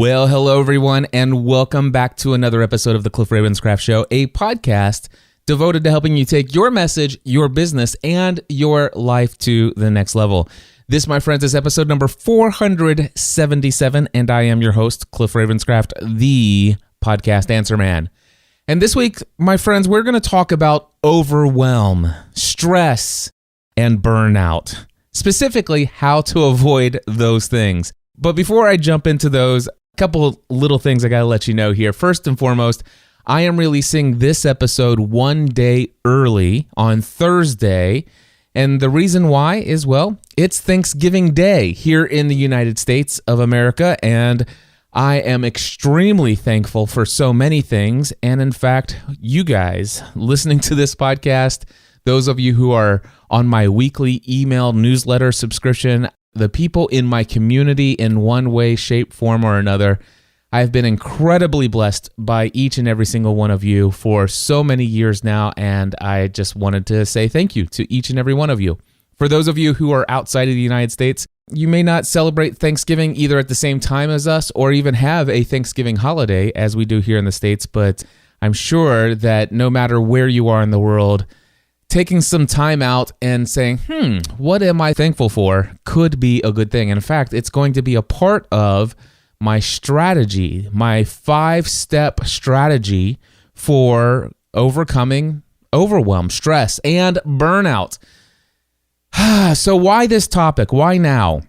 Well, hello everyone, and welcome back to another episode of the Cliff Ravenscraft Show, a podcast devoted to helping you take your message, your business, and your life to the next level. This, my friends, is episode number 477, and I am your host, Cliff Ravenscraft, the podcast answer man. And this week, my friends, we're going to talk about overwhelm, stress, and burnout. Specifically, how to avoid those things. But before I jump into those, a couple of little things I got to let you know here. First and foremost, I am releasing this episode one day early on Thursday. And the reason why is, well, it's Thanksgiving Day here in the United States of America. And I am extremely thankful for so many things. And in fact, you guys listening to this podcast, those of you who are on my weekly email newsletter subscription, the people in my community in one way, shape, form, or another, I've been incredibly blessed by each and every single one of you for so many years now, and I just wanted to say thank you to each and every one of you. For those of you who are outside of the United States, you may not celebrate Thanksgiving either at the same time as us or even have a Thanksgiving holiday as we do here in the States, but I'm sure that no matter where you are in the world, taking some time out and saying, what am I thankful for could be a good thing. And in fact, it's going to be a part of my strategy, my 5-step strategy for overcoming overwhelm, stress, and burnout. So why this topic? Why now?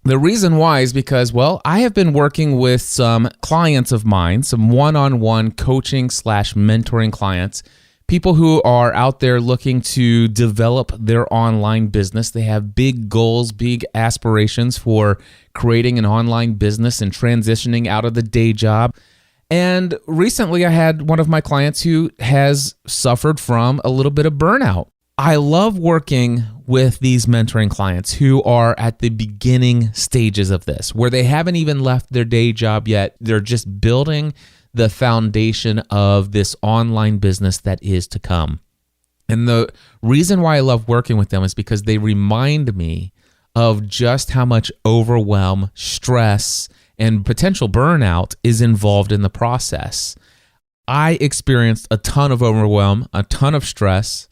The reason why is because, well, I have been working with some clients of mine, some one-on-one coaching / mentoring clients, people who are out there looking to develop their online business. They have big goals, big aspirations for creating an online business and transitioning out of the day job. And recently I had one of my clients who has suffered from a little bit of burnout. I love working with these mentoring clients who are at the beginning stages of this, where they haven't even left their day job yet. They're just building the foundation of this online business that is to come. And the reason why I love working with them is because they remind me of just how much overwhelm, stress, and potential burnout is involved in the process. I experienced a ton of overwhelm, a ton of stress,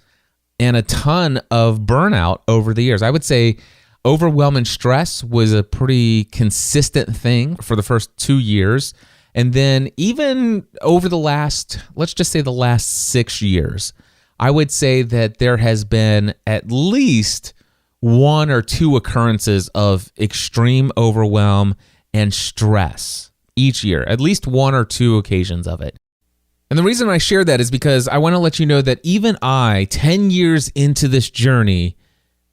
and a ton of burnout over the years. I would say overwhelm and stress was a pretty consistent thing for the first 2 years. And then even over the last, let's just say the last 6 years, I would say that there has been at least 1 or 2 occurrences of extreme overwhelm and stress each year, at least 1 or 2 occasions of it. And the reason I share that is because I want to let you know that even I, 10 years into this journey,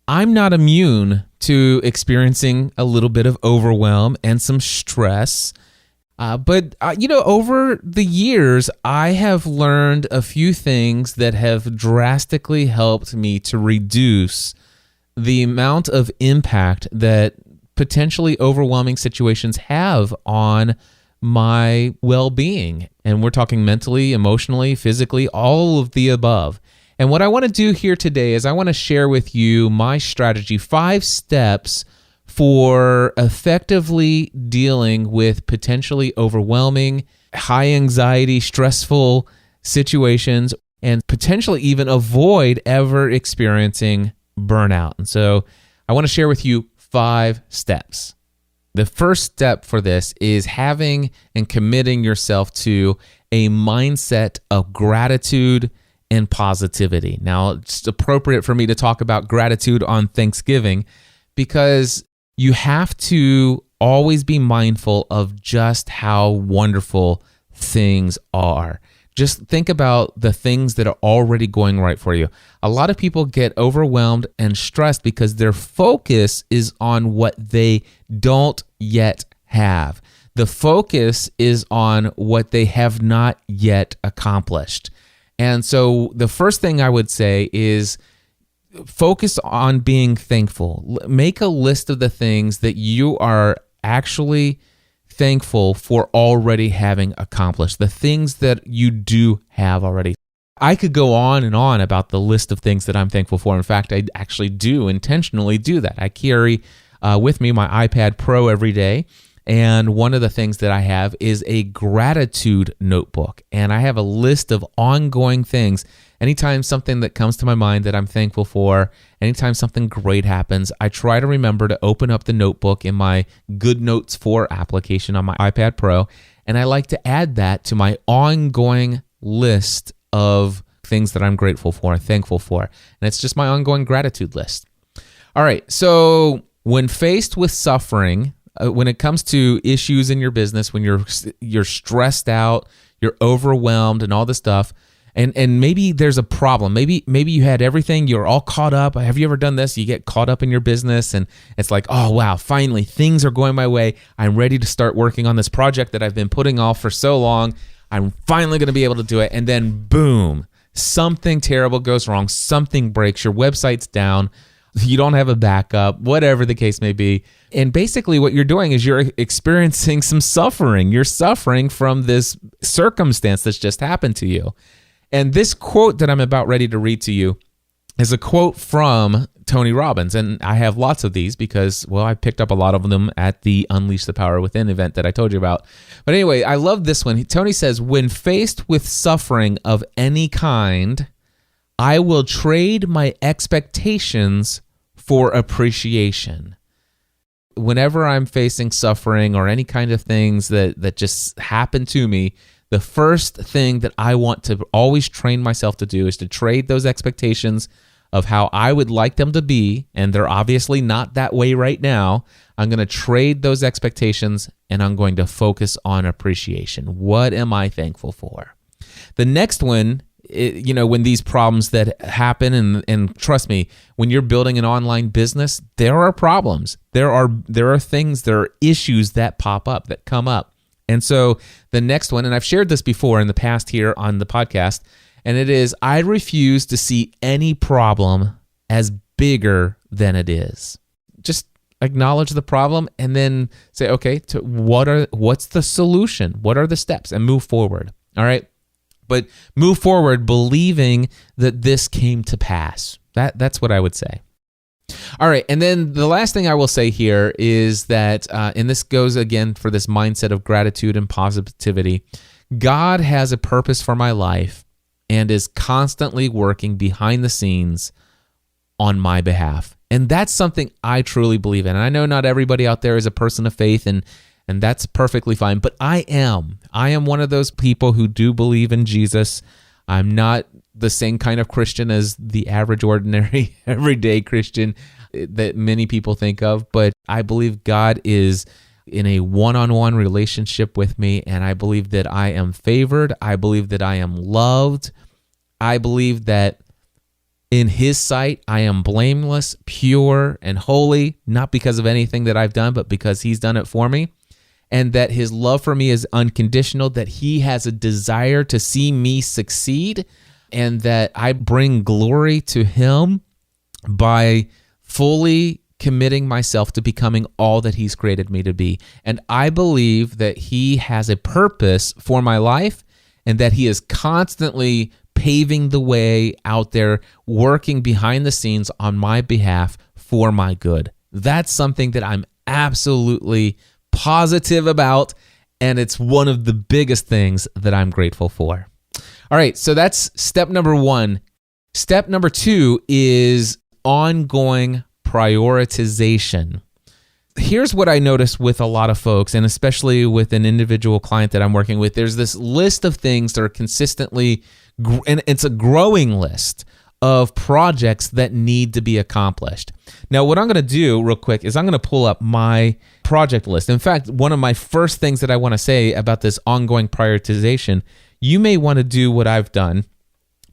I'm not immune to experiencing a little bit of overwhelm and some stress. But over the years, I have learned a few things that have drastically helped me to reduce the amount of impact that potentially overwhelming situations have on my well-being. And we're talking mentally, emotionally, physically, all of the above. And what I want to do here today is I want to share with you my strategy, 5 steps for effectively dealing with potentially overwhelming, high anxiety, stressful situations, and potentially even avoid ever experiencing burnout. And so I want to share with you 5 steps. The first step for this is having and committing yourself to a mindset of gratitude and positivity. Now, it's appropriate for me to talk about gratitude on Thanksgiving because you have to always be mindful of just how wonderful things are. Just think about the things that are already going right for you. A lot of people get overwhelmed and stressed because their focus is on what they don't yet have. The focus is on what they have not yet accomplished. And so the first thing I would say is focus on being thankful. Make a list of the things that you are actually thankful for already having accomplished, the things that you do have already. I could go on and on about the list of things that I'm thankful for. In fact, I actually do intentionally do that. I carry with me my iPad Pro every day, And one of the things that I have is a gratitude notebook. And I have a list of ongoing things. Anytime something that comes to my mind that I'm thankful for, anytime something great happens, I try to remember to open up the notebook in my Good Notes 4 application on my iPad Pro. And I like to add that to my ongoing list of things that I'm grateful for, thankful for. And it's just my ongoing gratitude list. All right. So when faced with suffering, when it comes to issues in your business, when you're stressed out, you're overwhelmed and all this stuff, and maybe there's a problem. Maybe you had everything, you're all caught up. Have you ever done this? You get caught up in your business and it's like, oh wow, finally things are going my way. I'm ready to start working on this project that I've been putting off for so long. I'm finally going to be able to do it. And then boom, something terrible goes wrong. Something breaks. Your website's down. You don't have a backup, whatever the case may be. And basically what you're doing is you're experiencing some suffering. You're suffering from this circumstance that's just happened to you. And this quote that I'm about ready to read to you is a quote from Tony Robbins. And I have lots of these because, well, I picked up a lot of them at the Unleash the Power Within event that I told you about. But anyway, I love this one. Tony says, when faced with suffering of any kind, I will trade my expectations for appreciation. Whenever I'm facing suffering or any kind of things that just happen to me, the first thing that I want to always train myself to do is to trade those expectations of how I would like them to be, and they're obviously not that way right now. I'm going to trade those expectations and I'm going to focus on appreciation. What am I thankful for? The next one, when these problems that happen, and trust me, when you're building an online business, there are problems. There are things, there are issues that pop up, that come up. And so the next one, and I've shared this before in the past here on the podcast, and it is, I refuse to see any problem as bigger than it is. Just acknowledge the problem and then say, okay, what's the solution? What are the steps? And move forward. All right. But move forward believing that this came to pass. That's what I would say. All right, and then the last thing I will say here is that, and this goes again for this mindset of gratitude and positivity, God has a purpose for my life and is constantly working behind the scenes on my behalf. And that's something I truly believe in. And I know not everybody out there is a person of faith, and that's perfectly fine, but I am. I am one of those people who do believe in Jesus. I'm not the same kind of Christian as the average, ordinary, everyday Christian that many people think of, but I believe God is in a one-on-one relationship with me, and I believe that I am favored. I believe that I am loved. I believe that in His sight, I am blameless, pure, and holy, not because of anything that I've done, but because He's done it for me. And that His love for me is unconditional, that He has a desire to see me succeed, and that I bring glory to Him by fully committing myself to becoming all that He's created me to be. And I believe that He has a purpose for my life, and that He is constantly paving the way out there, working behind the scenes on my behalf for my good. That's something that I'm absolutely positive about, and it's one of the biggest things that I'm grateful for. All right, so that's step number 1. Step number 2 is ongoing prioritization. Here's what I noticed with a lot of folks, and especially with an individual client that I'm working with. There's this list of things that are consistently, and it's a growing list of projects that need to be accomplished. Now, what I'm going to do real quick is I'm going to pull up my project list. In fact, one of my first things that I want to say about this ongoing prioritization, you may want to do what I've done,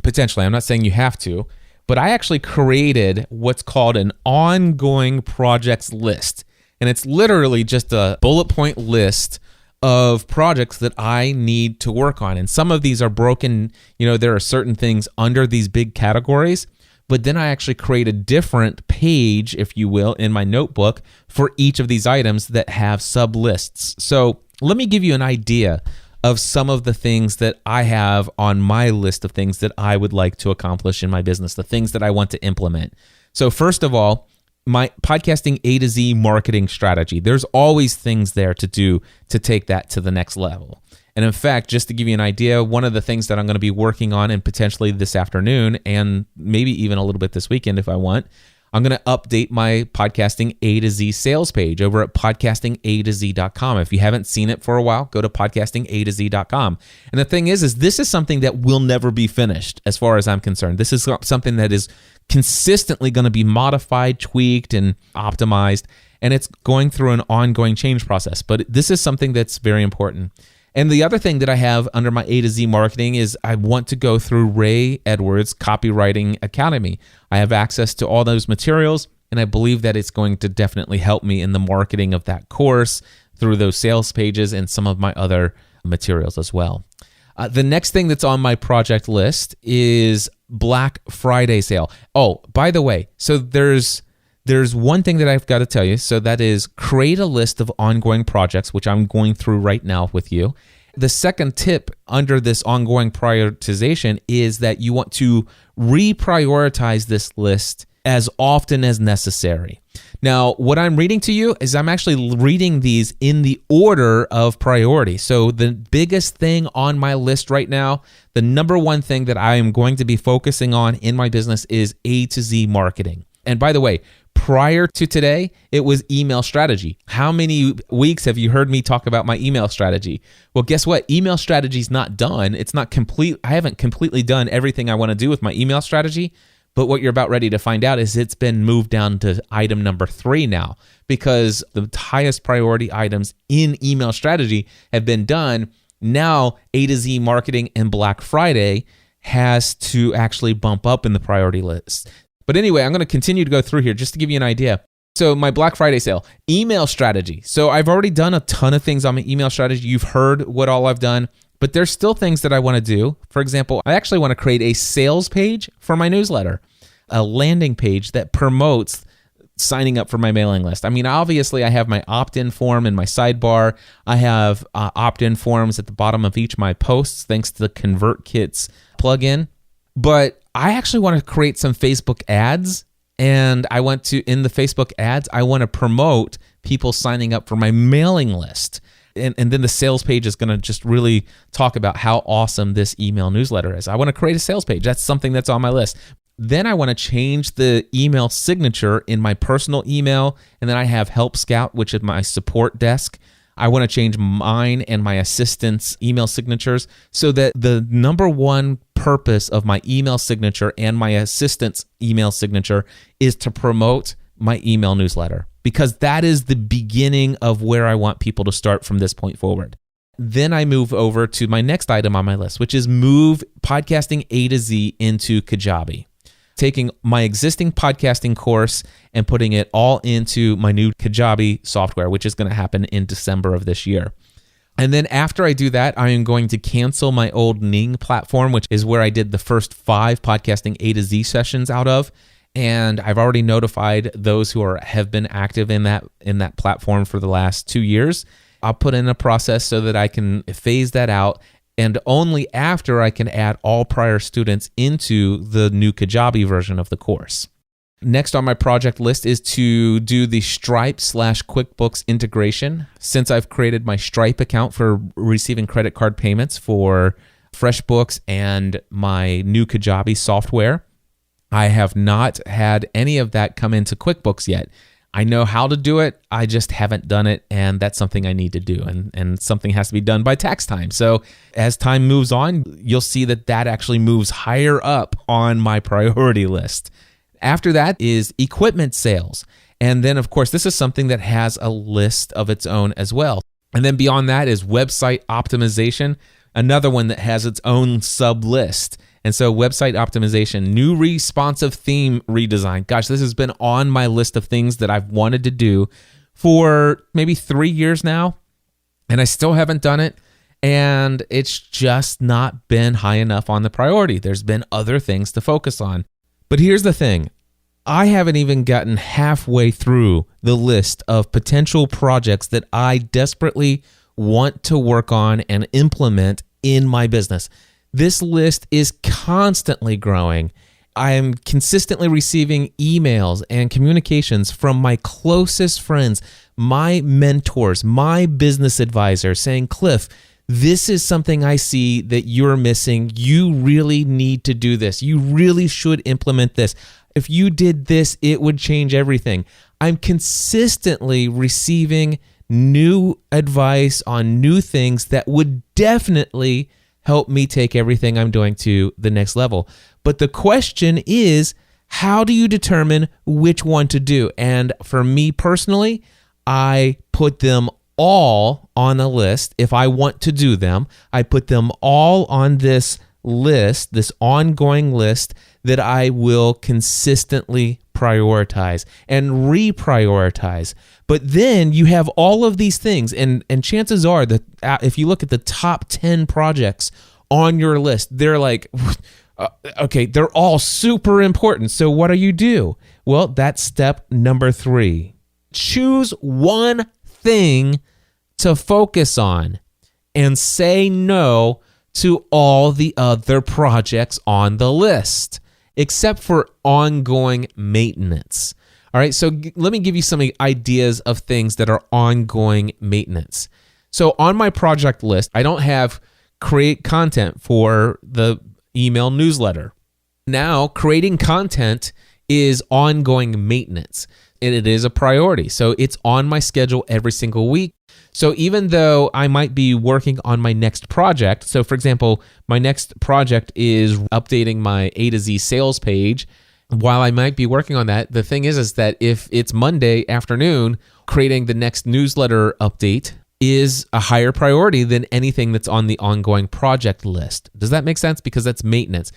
potentially. I'm not saying you have to, but I actually created what's called an ongoing projects list. And it's literally just a bullet point list of projects that I need to work on. And some of these are broken, there are certain things under these big categories, but then I actually create a different page, if you will, in my notebook for each of these items that have sub lists. So let me give you an idea of some of the things that I have on my list of things that I would like to accomplish in my business, the things that I want to implement. So first of all, my podcasting A to Z marketing strategy. There's always things there to do to take that to the next level. And in fact, just to give you an idea, one of the things that I'm going to be working on, and potentially this afternoon and maybe even a little bit this weekend if I want, I'm going to update my podcasting A to Z sales page over at podcastingatoz.com. If you haven't seen it for a while, go to podcastingatoz.com. And the thing is this is something that will never be finished as far as I'm concerned. This is something that is consistently going to be modified, tweaked, and optimized, and it's going through an ongoing change process. But this is something that's very important. And the other thing that I have under my A to Z marketing is I want to go through Ray Edwards' Copywriting Academy. I have access to all those materials, and I believe that it's going to definitely help me in the marketing of that course through those sales pages and some of my other materials as well. The next thing that's on my project list is Black Friday sale. Oh, by the way, so there's one thing that I've got to tell you. So that is create a list of ongoing projects, which I'm going through right now with you. The second tip under this ongoing prioritization is that you want to reprioritize this list as often as necessary. Now, what I'm reading to you is I'm actually reading these in the order of priority. So the biggest thing on my list right now, the number one thing that I am going to be focusing on in my business is A to Z marketing. And by the way, prior to today, it was email strategy. How many weeks have you heard me talk about my email strategy? Well, guess what? Email strategy is not done. It's not complete. I haven't completely done everything I want to do with my email strategy. But what you're about ready to find out is it's been moved down to item number 3 now, because the highest priority items in email strategy have been done. Now, A to Z marketing and Black Friday has to actually bump up in the priority list. But anyway, I'm going to continue to go through here just to give you an idea. So my Black Friday sale, email strategy. So I've already done a ton of things on my email strategy. You've heard what all I've done, but there's still things that I want to do. For example, I actually want to create a sales page for my newsletter, a landing page that promotes signing up for my mailing list. I mean, obviously I have my opt-in form in my sidebar. I have opt-in forms at the bottom of each of my posts, thanks to the ConvertKits plugin. But I actually want to create some Facebook ads, and in the Facebook ads, I want to promote people signing up for my mailing list. And then the sales page is going to just really talk about how awesome this email newsletter is. I want to create a sales page. That's something that's on my list. Then I want to change the email signature in my personal email, and then I have Help Scout, which is my support desk. I want to change mine and my assistant's email signatures so that the number one purpose of my email signature and my assistant's email signature is to promote my email newsletter, because that is the beginning of where I want people to start from this point forward. Then I move over to my next item on my list, which is move podcasting A to Z into Kajabi. Taking my existing podcasting course and putting it all into my new Kajabi software, which is going to happen in December of this year. And then after I do that, I am going to cancel my old Ning platform, which is where I did the first 5 podcasting A to Z sessions out of. And I've already notified those who have been active in that platform for the last 2 years. I'll put in a process so that I can phase that out, and only after I can add all prior students into the new Kajabi version of the course. Next on my project list is to do the Stripe/QuickBooks integration. Since I've created my Stripe account for receiving credit card payments for FreshBooks and my new Kajabi software, I have not had any of that come into QuickBooks yet. I know how to do it, I just haven't done it, and that's something I need to do, and something has to be done by tax time. So as time moves on, you'll see that actually moves higher up on my priority list. After that is equipment sales. And then, of course, this is something that has a list of its own as well. And then beyond that is website optimization, another one that has its own sub-list. And so website optimization, new responsive theme redesign. Gosh, this has been on my list of things that I've wanted to do for maybe 3 years now, and I still haven't done it. And it's just not been high enough on the priority. There's been other things to focus on. But here's the thing. I haven't even gotten halfway through the list of potential projects that I desperately want to work on and implement in my business. This list is constantly growing, I am consistently receiving emails and communications from my closest friends, my mentors, my business advisor saying, Cliff, this is something I see that you're missing. You really need to do this. You really should implement this. If you did this, it would change everything. I'm consistently receiving new advice on new things that would definitely help me take everything I'm doing to the next level. But the question is, how do you determine which one to do? And for me personally, I put them all on a list. If I want to do them, I put them all on this list, this ongoing list that I will consistently prioritize and reprioritize. But then you have all of these things, and chances are that if you look at the top 10 projects on your list, they're like, okay, they're all super important. So what do you do? Well, that's step number 3. Choose one thing to focus on and say no to all the other projects on the list, except for ongoing maintenance. All right, so let me give you some ideas of things that are ongoing maintenance. So on my project list, I don't have create content for the email newsletter. Now, creating content is ongoing maintenance, and it is a priority. So it's on my schedule every single week. So even though I might be working on my next project, so for example, my next project is updating my A to Z sales page. While I might be working on that, the thing is that if it's Monday afternoon, creating the next newsletter update is a higher priority than anything that's on the ongoing project list. Does that make sense? Because that's maintenance.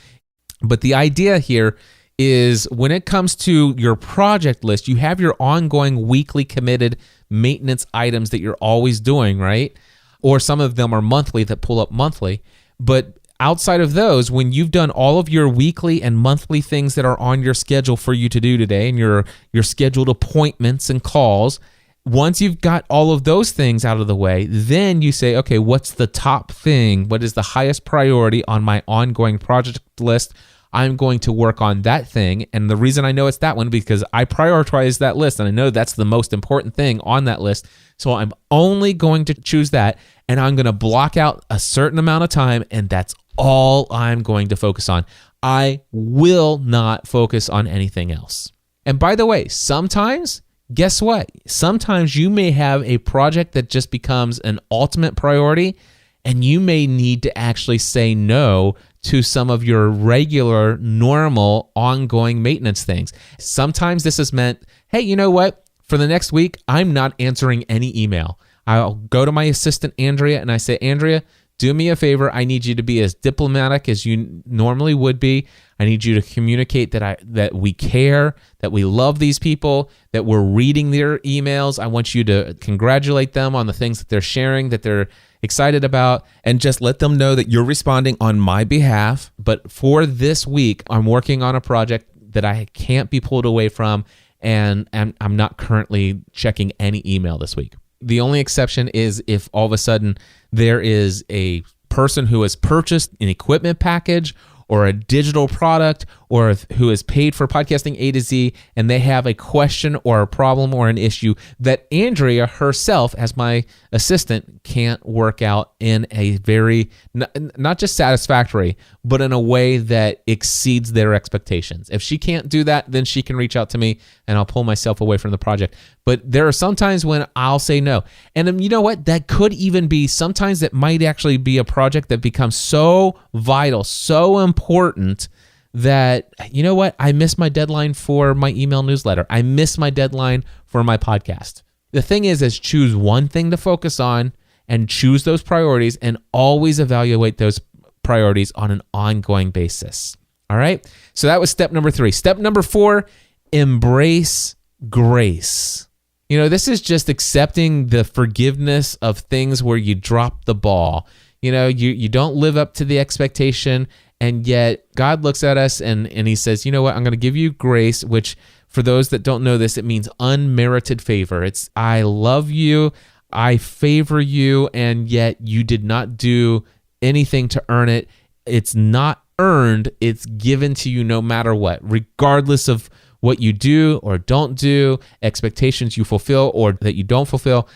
But the idea here is when it comes to your project list, you have your ongoing weekly committed maintenance items that you're always doing, right? Or some of them are monthly that pull up monthly. But outside of those, when you've done all of your weekly and monthly things that are on your schedule for you to do today and your scheduled appointments and calls, once you've got all of those things out of the way, then you say, okay, what's the top thing? What is the highest priority on my ongoing project list? I'm going to work on that thing. And the reason I know it's that one because I prioritize that list and I know that's the most important thing on that list. So I'm only going to choose that and I'm going to block out a certain amount of time and that's all I'm going to focus on. I will not focus on anything else. And by the way, sometimes, guess what? Sometimes you may have a project that just becomes an ultimate priority and you may need to actually say no to some of your regular, normal, ongoing maintenance things. Sometimes this has meant, hey, you know what? For the next week, I'm not answering any email. I'll go to my assistant, Andrea, and I say, Andrea, do me a favor. I need you to be as diplomatic as you normally would be. I need you to communicate that we care, that we love these people, that we're reading their emails. I want you to congratulate them on the things that they're sharing, that they're excited about, and just let them know that you're responding on my behalf. But for this week, I'm working on a project that I can't be pulled away from, and I'm not currently checking any email this week. The only exception is if all of a sudden there is a person who has purchased an equipment package or a digital product or who has paid for podcasting A to Z and they have a question or a problem or an issue that Andrea herself as my assistant can't work out in a very, not just satisfactory, but in a way that exceeds their expectations. If she can't do that, then she can reach out to me and I'll pull myself away from the project. But there are some times when I'll say no. And you know what? That could even be, sometimes it might actually be a project that becomes so vital, so important that, you know what? I missed my deadline for my email newsletter. I missed my deadline for my podcast. The thing is choose one thing to focus on and choose those priorities and always evaluate those priorities on an ongoing basis. All right? So that was step number 3. Step number 4, embrace grace. You know, this is just accepting the forgiveness of things where you drop the ball. You know, you don't live up to the expectation, and yet God looks at us and he says, you know what, I'm going to give you grace, which for those that don't know this, it means unmerited favor. It's I love you, I favor you, and yet you did not do anything to earn it. It's not earned. It's given to you no matter what, regardless of what you do or don't do, expectations you fulfill or that you don't fulfill.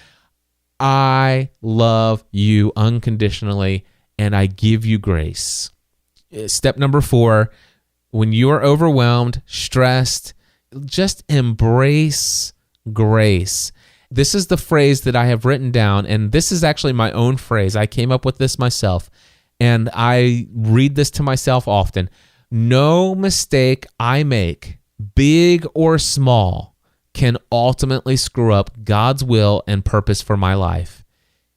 I love you unconditionally, and I give you grace. Step number 4, when you are overwhelmed, stressed, just embrace grace. This is the phrase that I have written down, and this is actually my own phrase. I came up with this myself, and I read this to myself often. No mistake I make, big or small, can ultimately screw up God's will and purpose for my life.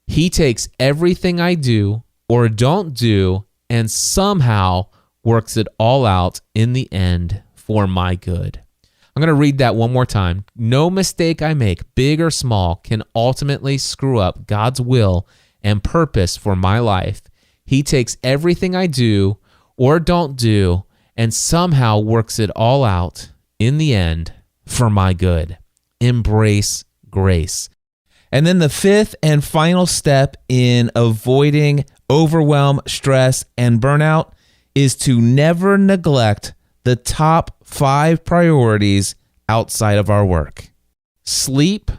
He takes everything I do or don't do and somehow works it all out in the end for my good. I'm going to read that one more time. No mistake I make, big or small, can ultimately screw up God's will and purpose for my life. He takes everything I do or don't do and somehow works it all out in the end for my good. Embrace grace. And then the 5th and final step in avoiding overwhelm, stress, and burnout is to never neglect the top 5 priorities outside of our work: sleep,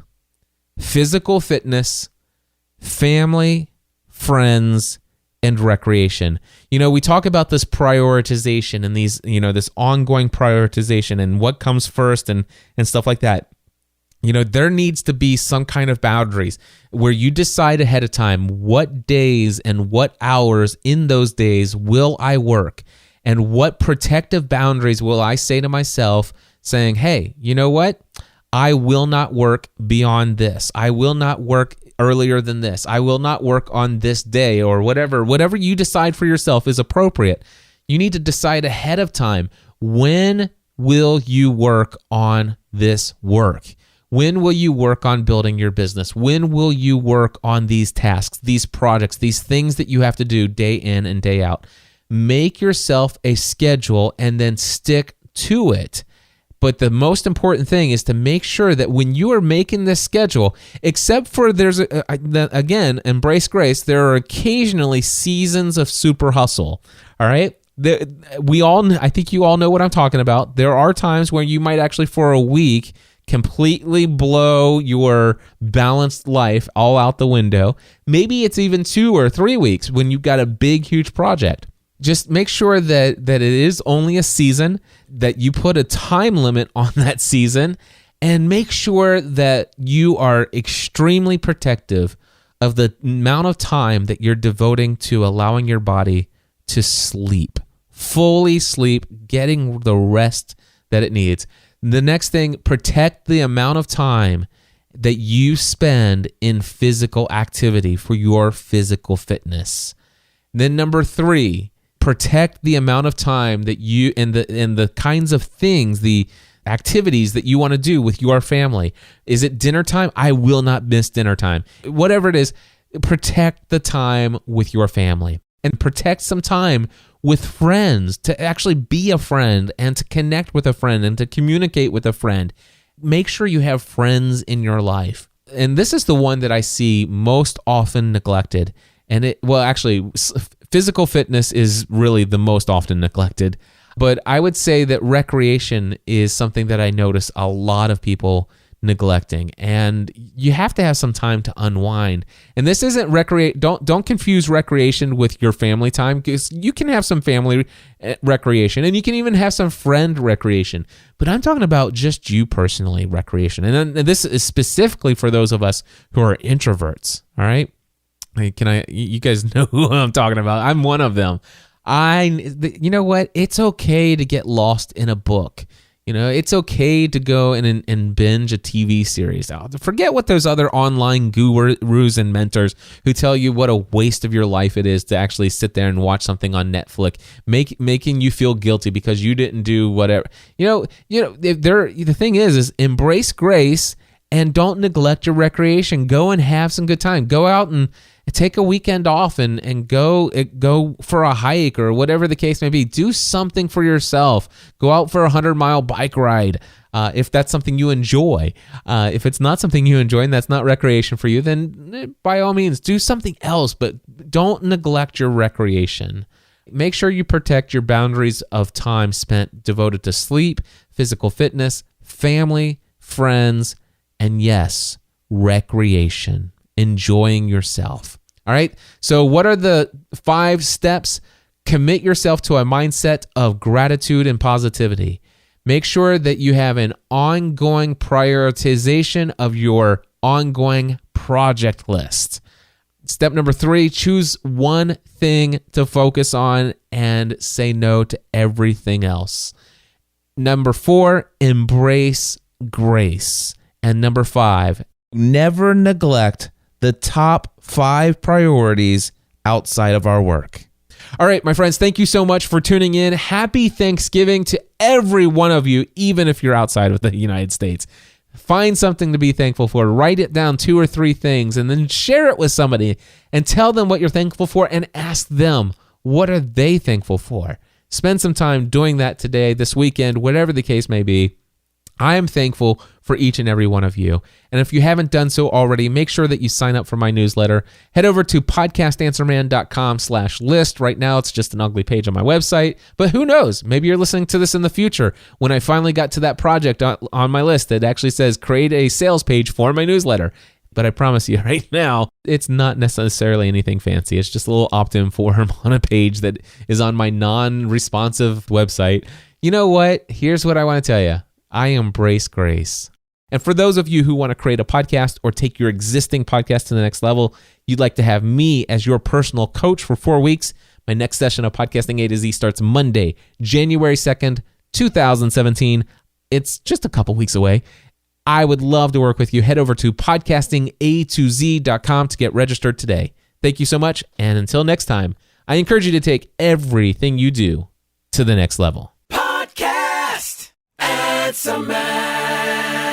physical fitness, family, friends, and recreation. We talk about this prioritization and these, this ongoing prioritization and what comes first and stuff like that. There needs to be some kind of boundaries where you decide ahead of time what days and what hours in those days will I work, and what protective boundaries will I say to myself, saying, hey, you know what? I will not work beyond this. I will not work earlier than this. I will not work on this day, or whatever you decide for yourself is appropriate. You need to decide ahead of time, when will you work on this work? When will you work on building your business? When will you work on these tasks, these projects, these things that you have to do day in and day out? Make yourself a schedule and then stick to it. But the most important thing is to make sure that when you are making this schedule, except for again, embrace grace, there are occasionally seasons of super hustle, all right? I think you all know what I'm talking about. There are times where you might actually, for a week, completely blow your balanced life all out the window. Maybe it's even 2 or 3 weeks when you've got a big, huge project. Just make sure that it is only a season, that you put a time limit on that season, and make sure that you are extremely protective of the amount of time that you're devoting to allowing your body to sleep, fully sleep, getting the rest that it needs. The next thing, protect the amount of time that you spend in physical activity for your physical fitness. Then number 3, protect the amount of time that you and the kinds of things, the activities that you want to do with your family. Is it dinner time? I will not miss dinner time. Whatever it is, protect the time with your family, and protect some time with friends, to actually be a friend and to connect with a friend and to communicate with a friend. Make sure you have friends in your life. And this is the one that I see most often neglected. And physical fitness is really the most often neglected. But I would say that recreation is something that I notice a lot of people neglecting, and you have to have some time to unwind. And this isn't don't confuse recreation with your family time, because you can have some family recreation and you can even have some friend recreation, but I'm talking about just you personally recreation. And this is specifically for those of us who are introverts. All right, you guys know who I'm talking about. I'm one of them. You know what? It's okay to get lost in a book. It's okay to go and binge a TV series. Forget what those other online gurus and mentors who tell you what a waste of your life it is to actually sit there and watch something on Netflix, making you feel guilty because you didn't do whatever. The thing is embrace grace and don't neglect your recreation. Go and have some good time. Go out and take a weekend off and go for a hike or whatever the case may be. Do something for yourself. Go out for a 100-mile bike ride if that's something you enjoy. If it's not something you enjoy and that's not recreation for you, then by all means do something else, but don't neglect your recreation. Make sure you protect your boundaries of time spent devoted to sleep, physical fitness, family, friends, and yes, recreation, enjoying yourself. All right. So what are the 5 steps? Commit yourself to a mindset of gratitude and positivity. Make sure that you have an ongoing prioritization of your ongoing project list. Step number 3, choose one thing to focus on and say no to everything else. Number 4, embrace grace. And number 5, never neglect the top 5 priorities outside of our work. All right, my friends, thank you so much for tuning in. Happy Thanksgiving to every one of you, even if you're outside of the United States. Find something to be thankful for. Write it down, 2 or 3 things, and then share it with somebody and tell them what you're thankful for and ask them, what are they thankful for? Spend some time doing that today, this weekend, whatever the case may be. I am thankful for each and every one of you. And if you haven't done so already, make sure that you sign up for my newsletter. Head over to podcastanswerman.com/list. Right now, it's just an ugly page on my website. But who knows? Maybe you're listening to this in the future when I finally got to that project on my list that actually says create a sales page for my newsletter. But I promise you right now, it's not necessarily anything fancy. It's just a little opt-in form on a page that is on my non-responsive website. You know what? Here's what I want to tell you. I embrace grace. And for those of you who want to create a podcast or take your existing podcast to the next level, you'd like to have me as your personal coach for 4 weeks, my next session of Podcasting A to Z starts Monday, January 2nd, 2017. It's just a couple weeks away. I would love to work with you. Head over to podcastingatoz.com to get registered today. Thank you so much. And until next time, I encourage you to take everything you do to the next level. Podcast Answer Man.